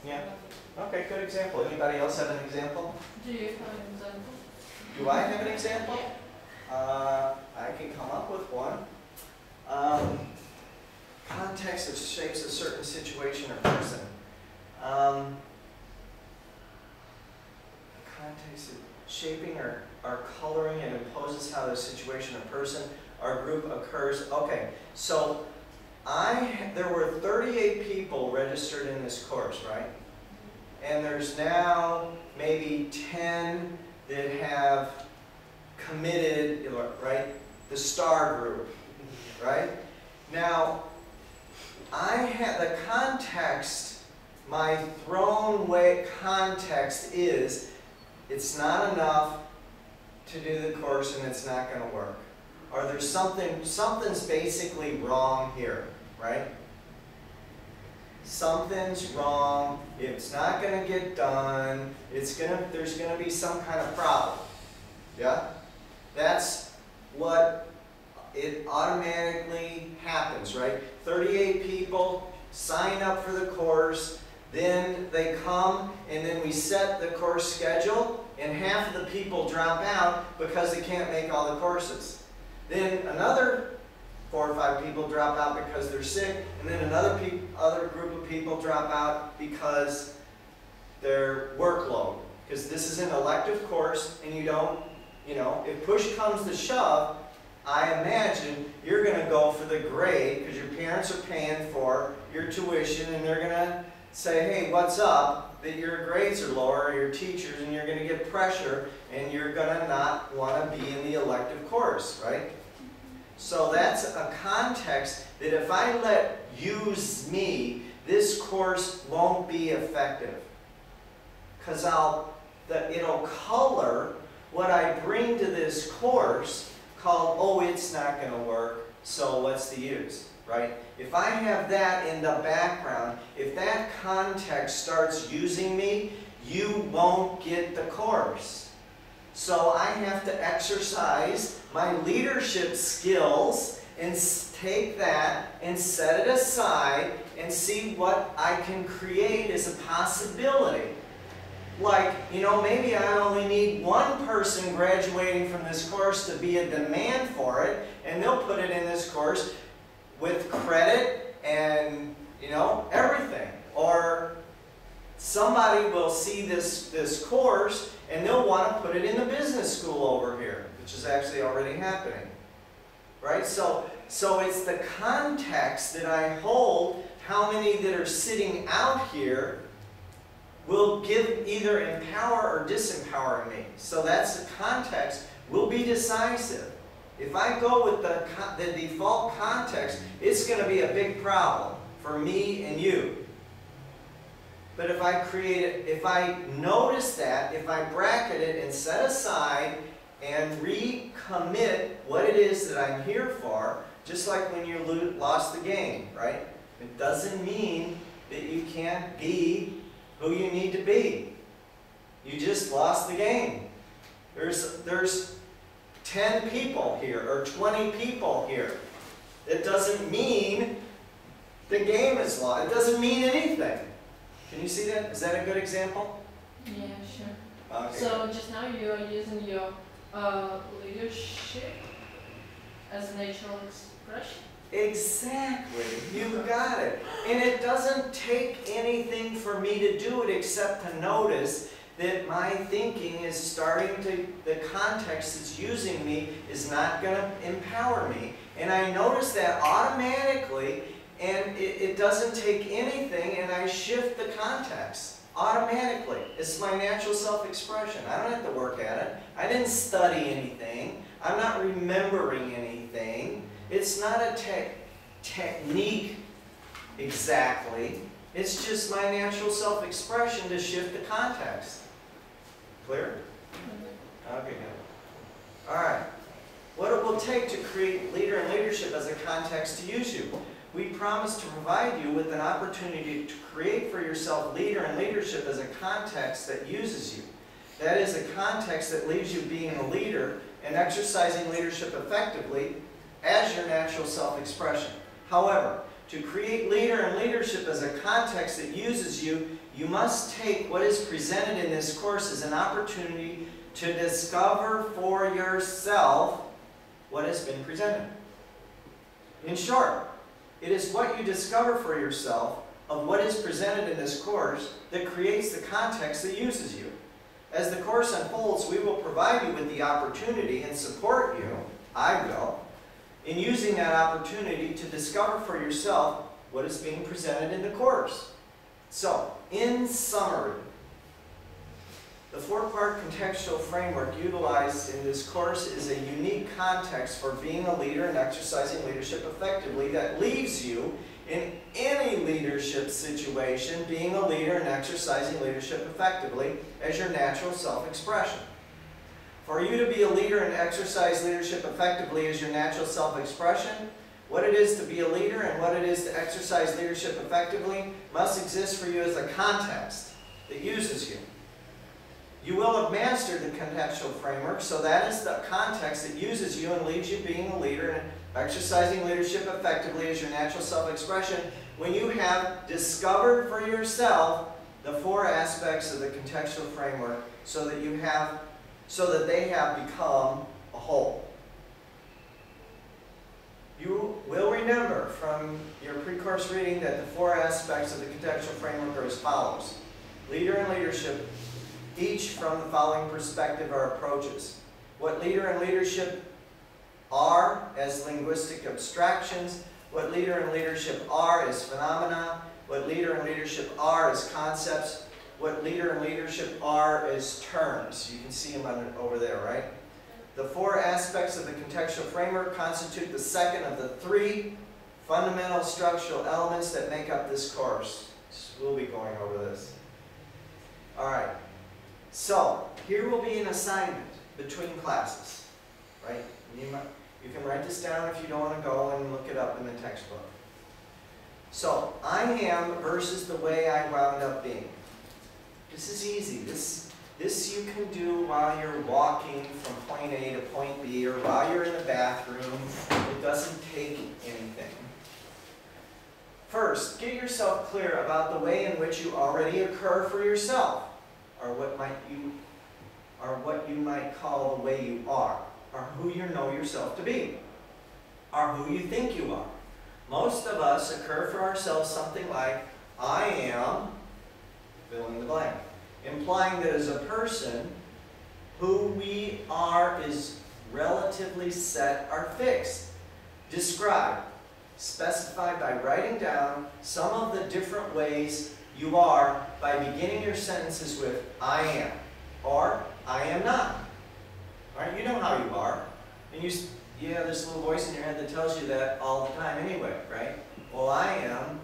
Yeah. Okay, good example. Anybody else have an example? Do you have an example? Do I have an example? I can come up with one. Context that shapes a certain situation or person. Context shaping or coloring and imposes how the situation or person or group occurs. Okay, so there were 38 people registered in this course, right? And there's now maybe 10 that have committed, right? The STAR group, right? Now, the context, my thrown way context is, it's not enough to do the course and it's not going to work. Or there's something's basically wrong here, right? Something's wrong, it's not going to get done, there's going to be some kind of problem. Yeah? That's what it automatically happens, right? 38 people sign up for the course, then they come, and then we set the course schedule, and half of the people drop out because they can't make all the courses. Then another 4 or 5 people drop out because they're sick, and then another group of people drop out because their workload. Because this is an elective course, and you don't, if push comes to shove, I imagine you're going to go for the grade because your parents are paying for your tuition, and they're going to say, hey, what's up? That your grades are lower, or your teachers, and you're going to get pressure, and you're going to not want to be in the elective course, right? So that's a context that if I let use me, this course won't be effective. Because it'll color what I bring to this course called, oh, it's not going to work, so what's the use, right? If I have that in the background, if that context starts using me, you won't get the course. So I have to exercise my leadership skills and take that and set it aside and see what I can create as a possibility. Like, maybe I only need one person graduating from this course to be a demand for it, and they'll put it in this course with credit and, everything. Or somebody will see this course and they'll want to put it in the business school over here, which is actually already happening. Right? So it's the context that I hold, how many that are sitting out here will either empower or disempower me. So that's the context will be decisive. If I go with the default context, it's going to be a big problem for me and you. But if I create it, if I notice that, if I bracket it and set aside and recommit what it is that I'm here for, just like when you lost the game, right? It doesn't mean that you can't be who you need to be. You just lost the game. There's 10 people here or 20 people here. It doesn't mean the game is lost. It doesn't mean anything. Can you see that? Is that a good example? Yeah, sure. Okay. So just now you are using your leadership as natural expression? Exactly. You got it. And it doesn't take anything for me to do it except to notice that my thinking is starting to, the context that's using me is not going to empower me. And I notice that automatically, and it doesn't take anything, and I shift the context automatically. It's my natural self-expression. I don't have to work at it. I didn't study anything. I'm not remembering anything. It's not a technique exactly. It's just my natural self-expression to shift the context. Clear? Okay, good. All right. What it will take to create leader and leadership as a context to use you. We promise to provide you with an opportunity to create for yourself leader and leadership as a context that uses you. That is a context that leaves you being a leader and exercising leadership effectively as your natural self-expression. However, to create leader and leadership as a context that uses you, you must take what is presented in this course as an opportunity to discover for yourself what has been presented. In short, it is what you discover for yourself of what is presented in this course that creates the context that uses you. As the course unfolds, we will provide you with the opportunity and support you, I will, in using that opportunity to discover for yourself what is being presented in the course. So, in summary, the four-part contextual framework utilized in this course is a unique context for being a leader and exercising leadership effectively that leaves you in any leadership situation being a leader and exercising leadership effectively as your natural self-expression. For you to be a leader and exercise leadership effectively as your natural self-expression, what it is to be a leader and what it is to exercise leadership effectively must exist for you as a context that uses you. You will have mastered the contextual framework, so that is the context that uses you and leaves you being a leader and exercising leadership effectively as your natural self-expression when you have discovered for yourself the four aspects of the contextual framework so that they have become a whole. You will remember from your pre-course reading that the four aspects of the contextual framework are as follows. Leader and leadership, each from the following perspective or approaches. What leader and leadership are as linguistic abstractions, what leader and leadership are as phenomena, what leader and leadership are as concepts, what leader and leadership are as terms. You can see them over there, right? The four aspects of the contextual framework constitute the second of the three fundamental structural elements that make up this course. We'll be going over this. All right. So, here will be an assignment between classes, right? You can write this down if you don't want to go and look it up in the textbook. So, I am versus the way I wound up being. This is easy. This you can do while you're walking from point A to point B or while you're in the bathroom. It doesn't take anything. First, get yourself clear about the way in which you already occur for yourself, or what you might call the way you are, or who you know yourself to be, or who you think you are. Most of us occur for ourselves something like, I am, fill in the blank, implying that as a person, who we are is relatively set or fixed. Describe, specify by writing down some of the different ways you are by beginning your sentences with I am or I am not. All right, you know how you are. And you have this little voice in your head that tells you that all the time anyway, right? Well, I am,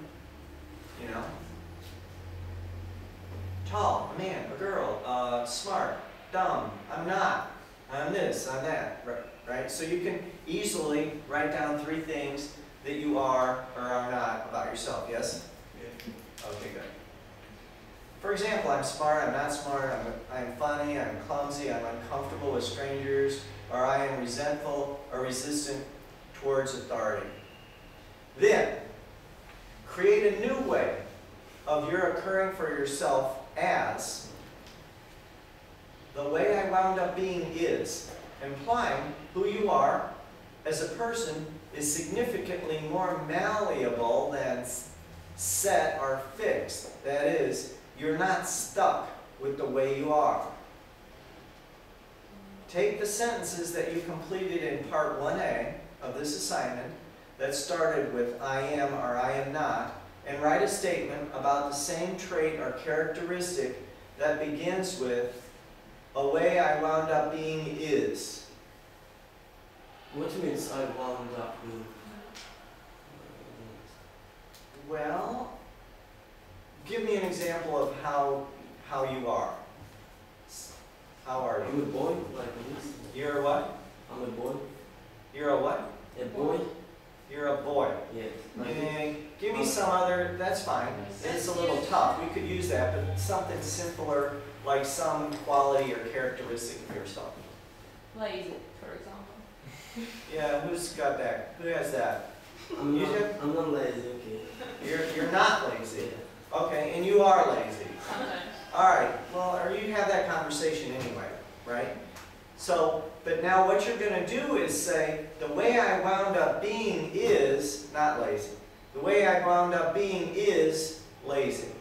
tall, a man, a girl, smart, dumb, I'm not, I'm this, I'm that, right? So you can easily write down three things that you are or are not about yourself, yes? Yeah. Okay, good. For example, I'm smart, I'm not smart, I'm funny, I'm clumsy, I'm uncomfortable with strangers, or I am resentful or resistant towards authority. Then, create a new way of your occurring for yourself as the way I wound up being is, implying who you are as a person is significantly more malleable than set or fixed. That is, you're not stuck with the way you are. Take the sentences that you completed in Part 1A of this assignment that started with I am or I am not, and write a statement about the same trait or characteristic that begins with a way I wound up being is. What means I wound up being? Well, give me an example of how you are. How are I'm you? a boy, like this. You're a what? I'm a boy. You're a what? A boy? You're a boy. Yes. And give me some other, that's fine. It's a little tough. We could use that, but something simpler, like some quality or characteristic of yourself. Lazy, for example. Yeah, who's got that? Who has that? I'm not lazy, okay. You're not lazy. Okay, and you are lazy. Sometimes. Alright, well, or you have that conversation anyway, right? So, but now what you're going to do is say, the way I wound up being is not lazy. The way I wound up being is lazy.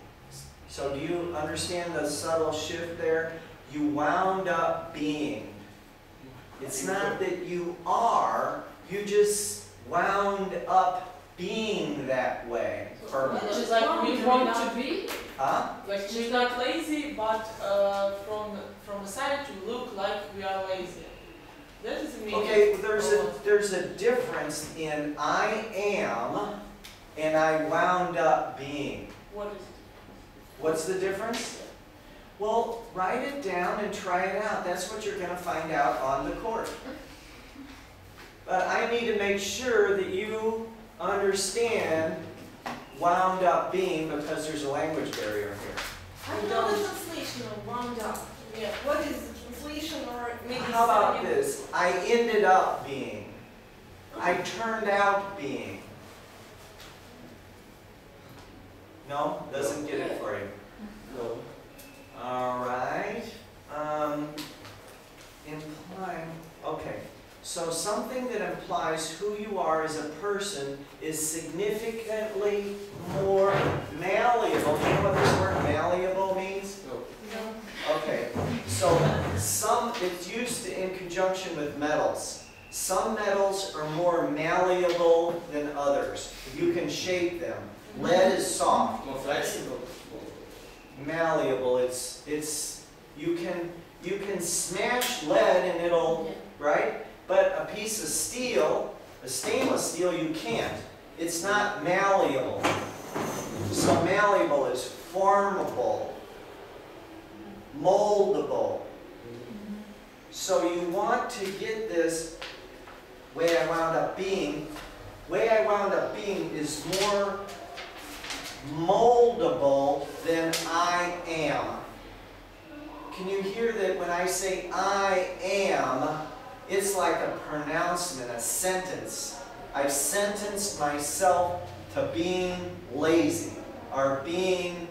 So do you understand the subtle shift there? You wound up being. It's not that you are, you just wound up being that way. Which is like we want to be. Huh? Like we're not lazy, but from the side to look like we are lazy. That is the meaning. Okay, there's a difference in I am and I wound up being. What is it? What's the difference? Well, write it down and try it out. That's what you're going to find out on the course. But I need to make sure that you understand wound up being, because there's a language barrier here. I know the translation of wound up. Yeah. What is the translation, or maybe How about synonym? this? I ended up being. I turned out being. No? Doesn't get it for you. No. Alright. Implying. Okay. So something that implies who you are as a person is significantly more malleable. Do you know what this word malleable means? No. Okay. So it's used in conjunction with metals. Some metals are more malleable than others. You can shape them. Lead is soft. More flexible. Malleable. You can smash lead and it'll, right? But a piece of steel, a stainless steel, you can't. It's not malleable. So malleable is formable, moldable. So you want to get this way I wound up being. Way I wound up being is more moldable than I am. Can you hear that when I say I am, it's like a pronouncement, a sentence. I've sentenced myself to being lazy, or being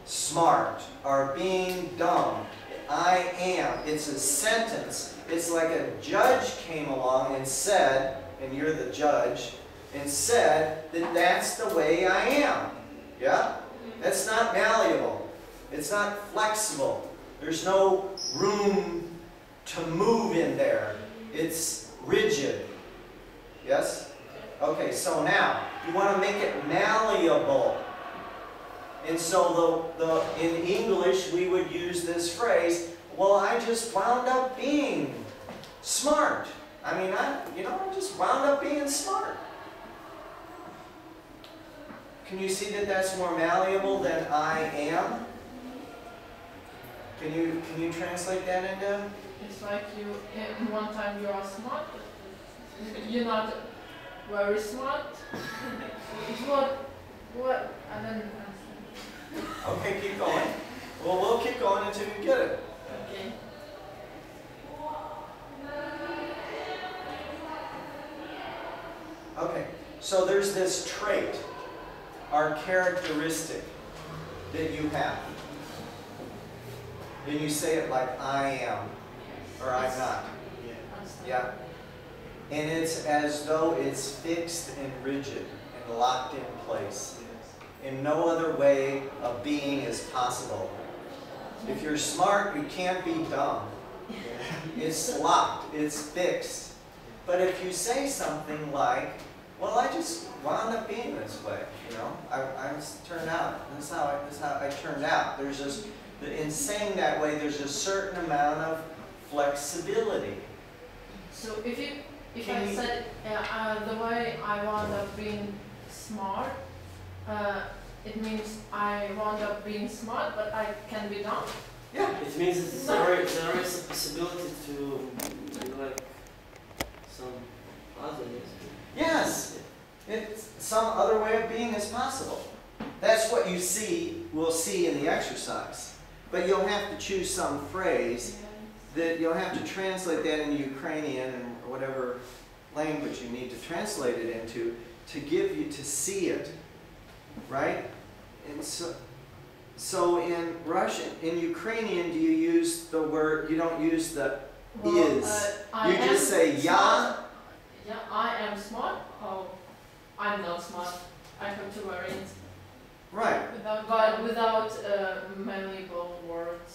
smart, or being dumb. I am. It's a sentence. It's like a judge came along and said, and you're the judge, and said that that's the way I am. Yeah? That's not malleable. It's not flexible. There's no room to move in there. It's rigid. Yes? Okay, so now you want to make it malleable. And so in English we would use this phrase, well, I just wound up being smart. I mean, I just wound up being smart. Can you see that that's more malleable than I am? Can you translate that into? It's like in one time you are smart, you're not very smart. It's what I don't understand. Okay, keep going. Well, we'll keep going until you get it. Okay. Okay, so there's this trait, or characteristic, that you have. Then you say it like I am, or I'm not. Yeah. And it's as though it's fixed and rigid and locked in place. And no other way of being is possible. If you're smart, you can't be dumb. It's locked, it's fixed. But if you say something like, well, I just wound up being this way, I turned out. That's how I turned out. There's just, in saying that way, there's a certain amount of flexibility. So if I said the way I wound up being smart, it means I wound up being smart, but I can be dumb. Yeah. It means there is a possibility to like some otherness. Yes. Some other way of being is possible. That's what we'll see in the exercise. But you'll have to choose some phrase that you'll have to translate that into Ukrainian or whatever language you need to translate it into to give you to see it, right? And so in Russian, in Ukrainian, do you use the word? You don't use the is. You just say ya. Yeah, I am smart. Oh, I'm not smart. I have two variants. Right. But without malleable words.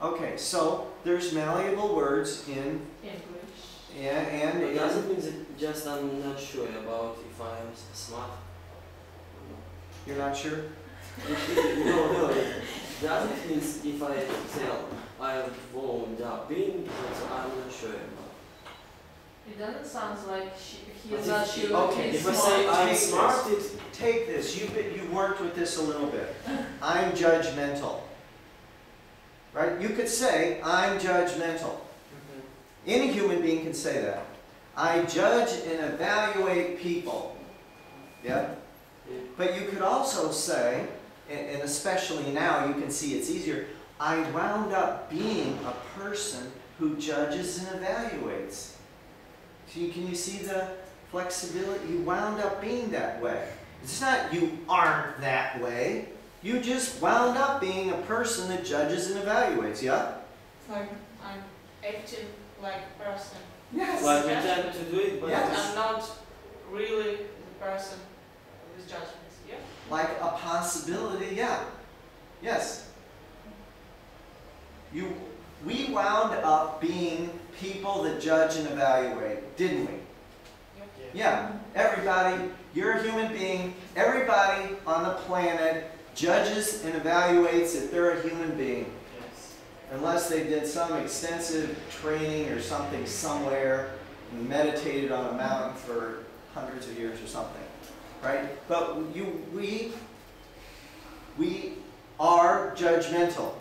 Okay, so there's malleable words in English. yeah, and But doesn't mean that just I'm not sure about if I'm smart. you're not sure. No, it doesn't mean if I tell I wound up being, but I'm not sure about. It doesn't sound like But he's not if- sure. okay, he's If I smart. say I'm Take smart, Take this. You worked with this a little bit. I'm judgmental. Right? You could say I'm judgmental. Any human being can say that. I judge and evaluate people. Yeah? Yeah. But you could also say, and especially now you can see it's easier, I wound up being a person who judges and evaluates. Can you see the flexibility? You wound up being that way. It's not you aren't that way. You just wound up being a person that judges and evaluates, yeah? Like I'm acting like person. Yes. like we tend to do it, but Yes. I'm not really the person with judgments. Yeah. Like a possibility, yeah. Yes. We wound up being people that judge and evaluate, didn't we? Yeah. Everybody, you're a human being, everybody on the planet judges and evaluates if they're a human being. Yes. Unless they did some extensive training or something somewhere and meditated on a mountain for hundreds of years or something. Right? But we are judgmental.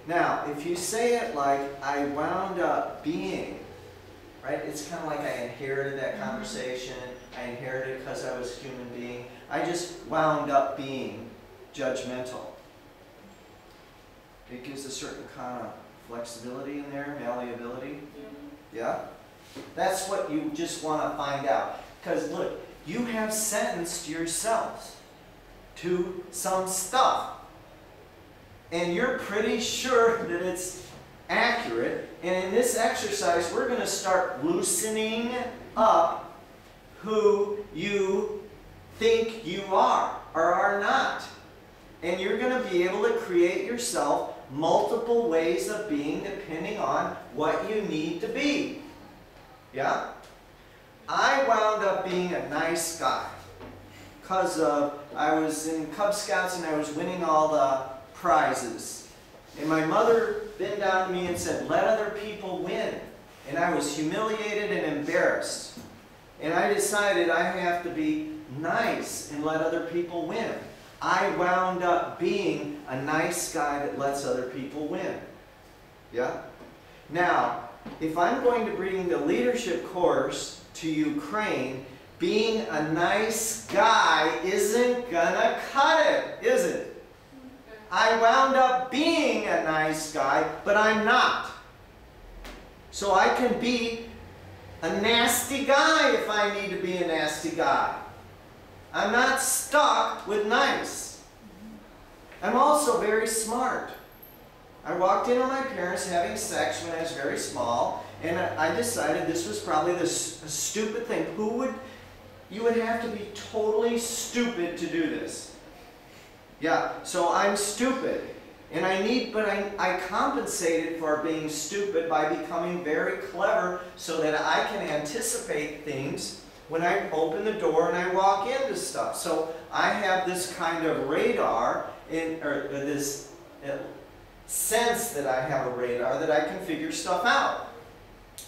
Now, if you say it like, I wound up being, right? It's kind of like I inherited that conversation. I inherited it because I was a human being. I just wound up being judgmental. It gives a certain kind of flexibility in there, malleability. Yeah? That's what you just want to find out. Because look, you have sentenced yourselves to some stuff. And you're pretty sure that it's accurate. And in this exercise, we're going to start loosening up who you think you are or are not. And you're going to be able to create yourself multiple ways of being depending on what you need to be. Yeah? I wound up being a nice guy because I was in Cub Scouts and I was winning all the prizes. And my mother bent down to me and said, let other people win. And I was humiliated and embarrassed. And I decided I have to be nice and let other people win. I wound up being a nice guy that lets other people win. Yeah? Now, if I'm going to bring the leadership course to Ukraine, being a nice guy isn't gonna cut it, is it? I wound up being a nice guy, but I'm not. So I can be a nasty guy if I need to be a nasty guy. I'm not stuck with nice. I'm also very smart. I walked in on my parents having sex when I was very small, and I decided this was probably a stupid thing. You would have to be totally stupid to do this. Yeah, so I'm stupid. And I compensated for being stupid by becoming very clever so that I can anticipate things when I open the door and I walk into stuff. So I have this kind of radar, or this sense that I have a radar that I can figure stuff out.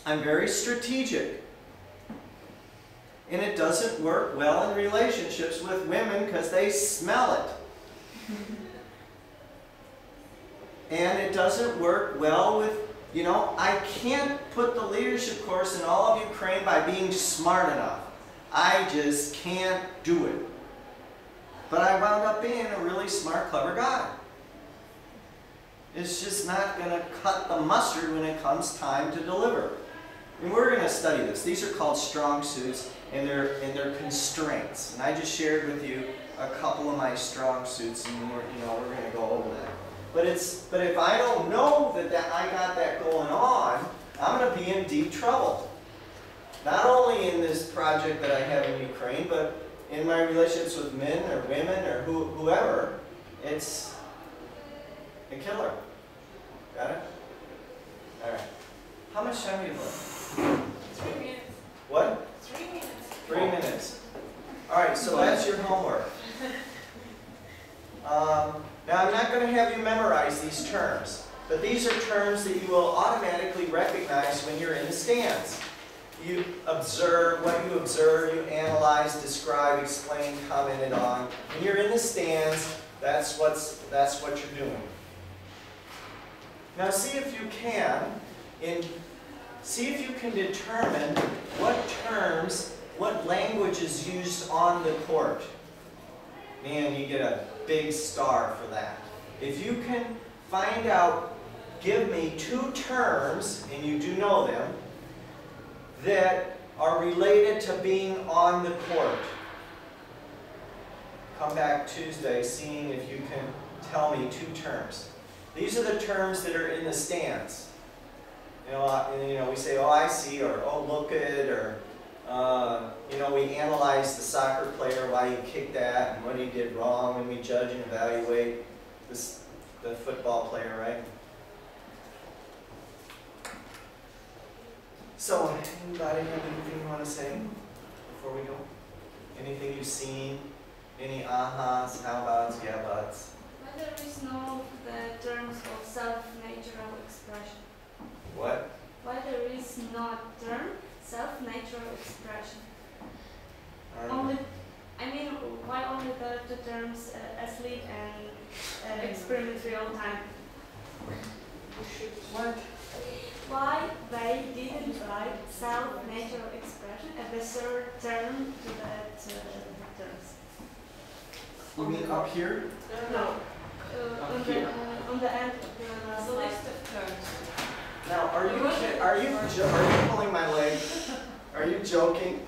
I'm very strategic. And it doesn't work well in relationships with women because they smell it. And it doesn't work well with, I can't put the leadership course in all of Ukraine by being smart enough. I just can't do it. But I wound up being a really smart, clever guy. It's just not going to cut the mustard when it comes time to deliver. And we're going to study this. These are called strong suits, and they're constraints. And I just shared with you a couple of my strong suits, and we're going to go over that. But if I don't know that I got that going on, I'm going to be in deep trouble. Not only in this project that I have in Ukraine, but in my relationships with men or women or whoever. It's a killer. Got it? All right. How much time do you have? 3 minutes. What? 3 minutes. 3 minutes. All right, so that's your homework. Now, I'm not going to have you memorize these terms, but these are terms that you will automatically recognize when you're in the stands. You observe what you observe, you analyze, describe, explain, commented on. When you're in the stands, that's what you're doing. Now, see if you can determine what terms, what language is used on the court. Man, you get a big star for that. If you can find out, give me 2 terms, and you do know them, that are related to being on the court. Come back Tuesday seeing if you can tell me 2 terms. These are the terms that are in the stands. We say, oh, I see, or oh, look at, or we analyze the soccer player, why he kicked that, and what he did wrong, and we judge and evaluate the football player, right? So, anybody have anything you want to say before we go? Anything you've seen? Any ahas, how abouts, yeah buts? Why there is no the terms of self-natural expression? What? Why there is not term self-natural expression? Only, why only the terms asleep and experiment real time? What? Why they didn't write self-natural expression as the third term to that terms? You mean up here? No. On the end of the List of terms. Now, are you pulling my leg? Are you joking?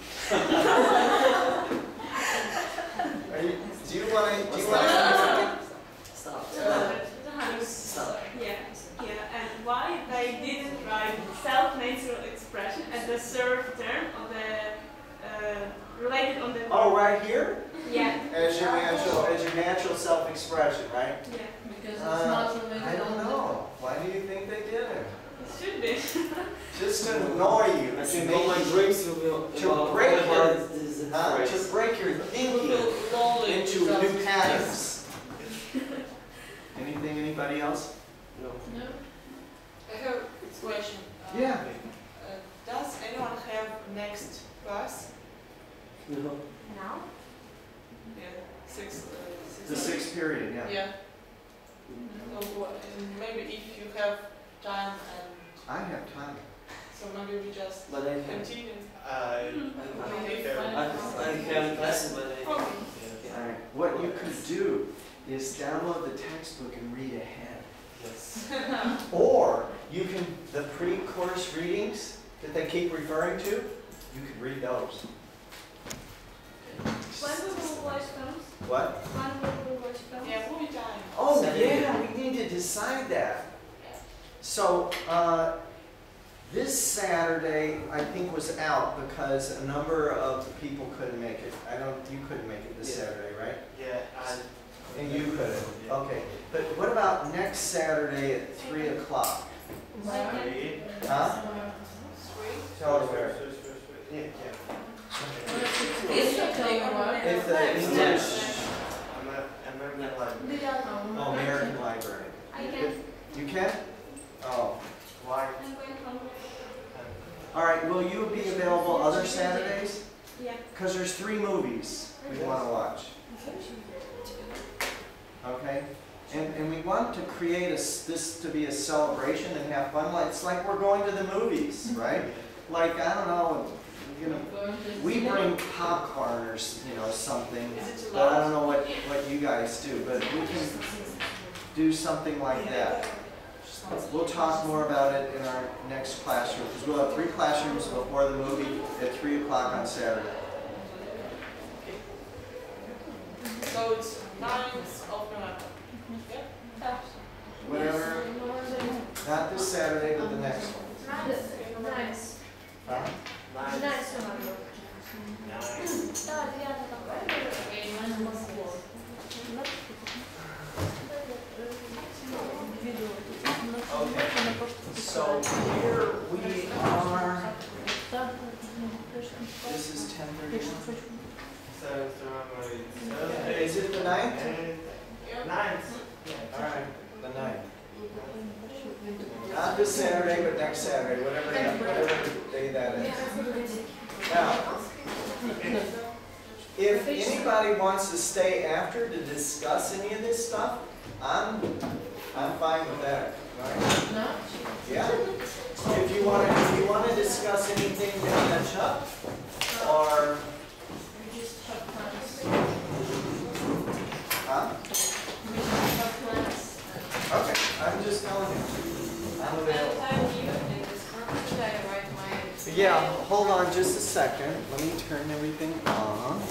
Do you want to? Stop. Stop. Yeah. And why they didn't write self-natural expression as the third term of the related on the. Oh, right here? Yeah. As your natural self-expression, right? Yeah. Because it's not related I don't on know. Why do you think they did it? It should be. Just to annoy you. I To think make all my you dreams will be to break your phrase. to break your thinking into new patterns. Anything? Anybody else? No. No? I have a question. Yeah. Does anyone have next class? No. Now? Yeah, six. The 6th period, yeah. Yeah. So maybe if you have time and I have time. so maybe we just But I have. continue. I have class, but I. Okay. Alright. What you could do is download the textbook and read ahead. Yes. Or you can, the pre-course readings that they keep referring to, you could read those. When we will watch films? What? When we will watch films? Yeah, movie time. Oh, Saturday. yeah, we need to decide that. So, this Saturday, I think, was out because a number of people couldn't make it. You couldn't make it this Yeah. Saturday, right? Yeah, And you couldn't. Yeah. Okay. But what about next Saturday at 3 o'clock? Huh? Sweet. Tell us where. Yeah. It's okay, what? It's the English. American library. Oh, American Library. I can. You can? Oh. Why? I'm going home. All right, will you be available other Saturdays? Yeah. Because there's 3 movies we want to watch. Okay? And we want to create this to be a celebration and have fun. It's like we're going to the movies, right? Like, I don't know, we bring popcorn or, something. Is it But I allowed? don't know what you guys do, but we can do something like that. We'll talk more about it in our next classroom, because we'll have 3 classrooms before the movie at 3 o'clock on Saturday. So it's 9th of November. Yeah? Whatever, not this Saturday, but the next one. Nice. Huh? Nice one. Okay, so here we are, this is 10:31. Is it the 9th? All right, the 9th. Not this Saturday, but next Saturday, whatever day that is. Now, if anybody wants to stay after to discuss any of this stuff, I'm fine with that. All right? No? Yeah. If you want to discuss anything to catch up, or We just have plans. huh? We just have plans. Okay, I'm just telling you. I'm available. Yeah, hold on just a second. Let me turn everything on.